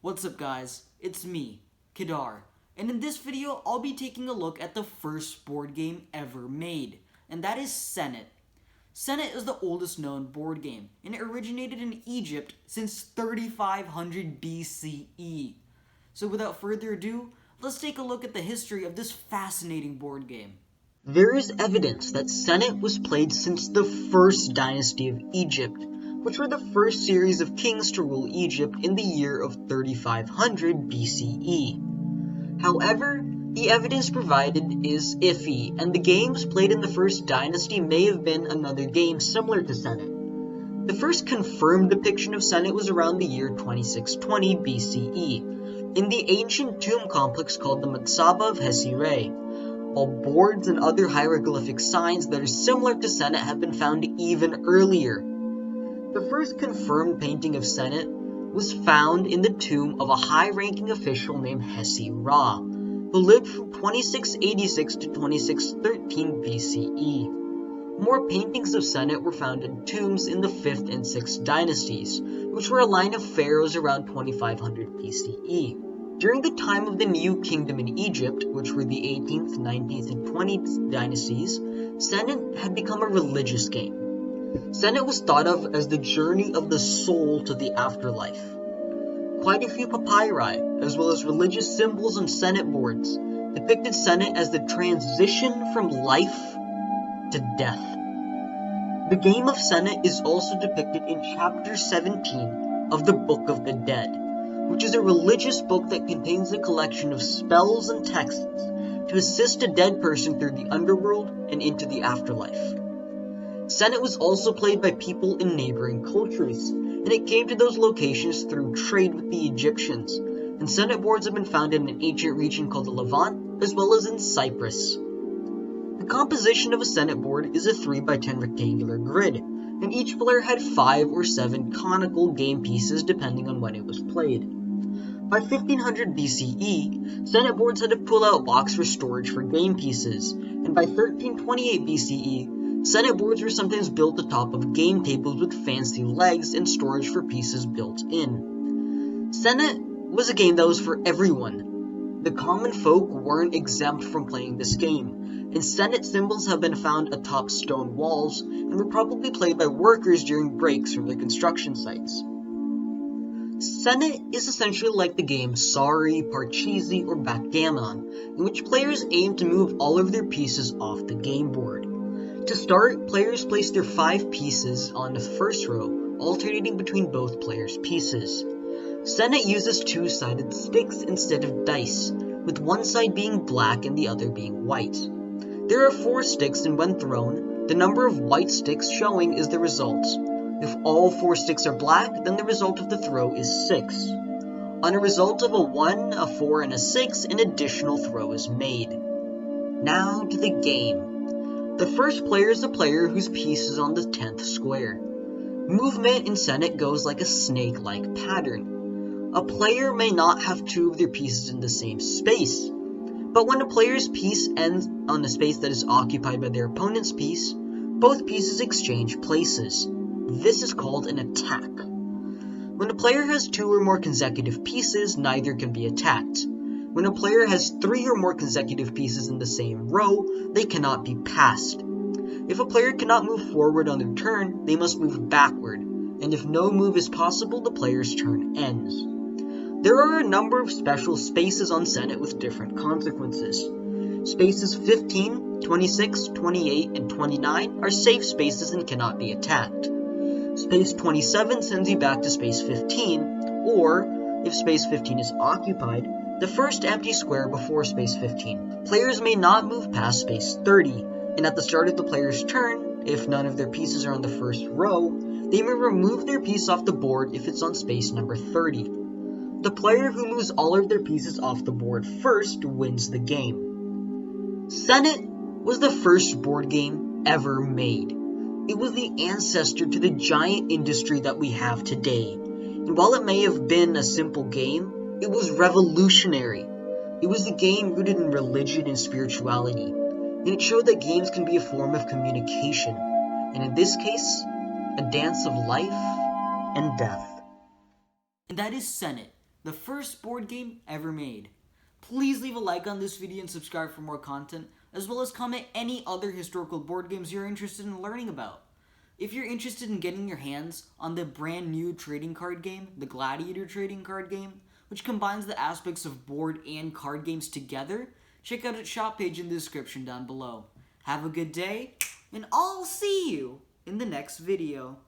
What's up guys, it's me, Kedar, and in this video I'll be taking a look at the first board game ever made, and that is Senet. Senet is the oldest known board game, and it originated in Egypt since 3500 BCE. So without further ado, let's take a look at the history of this fascinating board game. There is evidence that Senet was played since the first dynasty of Egypt, which were the first series of kings to rule Egypt in the year of 3500 BCE. However, the evidence provided is iffy, and the games played in the first dynasty may have been another game similar to Senet. The first confirmed depiction of Senet was around the year 2620 BCE, in the ancient tomb complex called the Matsaba of Hesire, while boards and other hieroglyphic signs that are similar to Senet have been found even earlier. The first confirmed painting of Senet was found in the tomb of a high-ranking official named Hesi-Ra, who lived from 2686 to 2613 BCE. More paintings of Senet were found in tombs in the 5th and 6th dynasties, which were a line of pharaohs around 2500 BCE. During the time of the New Kingdom in Egypt, which were the 18th, 19th, and 20th dynasties, Senet had become a religious game. Senet was thought of as the journey of the soul to the afterlife. Quite a few papyri, as well as religious symbols on Senet boards, depicted Senet as the transition from life to death. The game of Senet is also depicted in Chapter 17 of the Book of the Dead, which is a religious book that contains a collection of spells and texts to assist a dead person through the underworld and into the afterlife. Senet was also played by people in neighboring cultures, and it came to those locations through trade with the Egyptians, and Senet boards have been found in an ancient region called the Levant, as well as in Cyprus. The composition of a Senet board is a 3x10 rectangular grid, and each player had 5 or 7 conical game pieces depending on when it was played. By 1500 BCE, Senet boards had a pull-out box for storage for game pieces, and by 1328 BCE, Senet boards were sometimes built atop of game tables with fancy legs and storage for pieces built in. Senet was a game that was for everyone. The common folk weren't exempt from playing this game, and Senet symbols have been found atop stone walls and were probably played by workers during breaks from their construction sites. Senet is essentially like the game Sorry, Parcheesi, or Backgammon, in which players aim to move all of their pieces off the game board. To start, players place their 5 pieces on the first row, alternating between both players' pieces. Senet uses 2-sided sticks instead of dice, with one side being black and the other being white. There are 4 sticks, and when thrown, the number of white sticks showing is the result. If all 4 sticks are black, then the result of the throw is 6. On a result of a 1, a 4, and a 6, an additional throw is made. Now to the game. The first player is the player whose piece is on the 10th square. Movement in Senet goes like a snake-like pattern. A player may not have 2 of their pieces in the same space, but when a player's piece ends on a space that is occupied by their opponent's piece, both pieces exchange places. This is called an attack. When a player has 2 or more consecutive pieces, neither can be attacked. When a player has 3 or more consecutive pieces in the same row, they cannot be passed. If a player cannot move forward on their turn, they must move backward, and if no move is possible, the player's turn ends. There are a number of special spaces on Senet with different consequences. Spaces 15, 26, 28, and 29 are safe spaces and cannot be attacked. Space 27 sends you back to space 15, or, if space 15 is occupied, the first empty square before space 15. Players may not move past space 30, and at the start of the player's turn, if none of their pieces are on the first row, they may remove their piece off the board if it's on space number 30. The player who moves all of their pieces off the board first wins the game. Senet was the first board game ever made. It was the ancestor to the giant industry that we have today, and while it may have been a simple game, it was revolutionary. It was a game rooted in religion and spirituality, and it showed that games can be a form of communication, and in this case, a dance of life and death. And that is Senet, the first board game ever made. Please leave a like on this video and subscribe for more content, as well as comment any other historical board games you're interested in learning about. If you're interested in getting your hands on the brand new trading card game, the Gladiator trading card game, which combines the aspects of board and card games together, check out its shop page in the description down below. Have a good day, and I'll see you in the next video.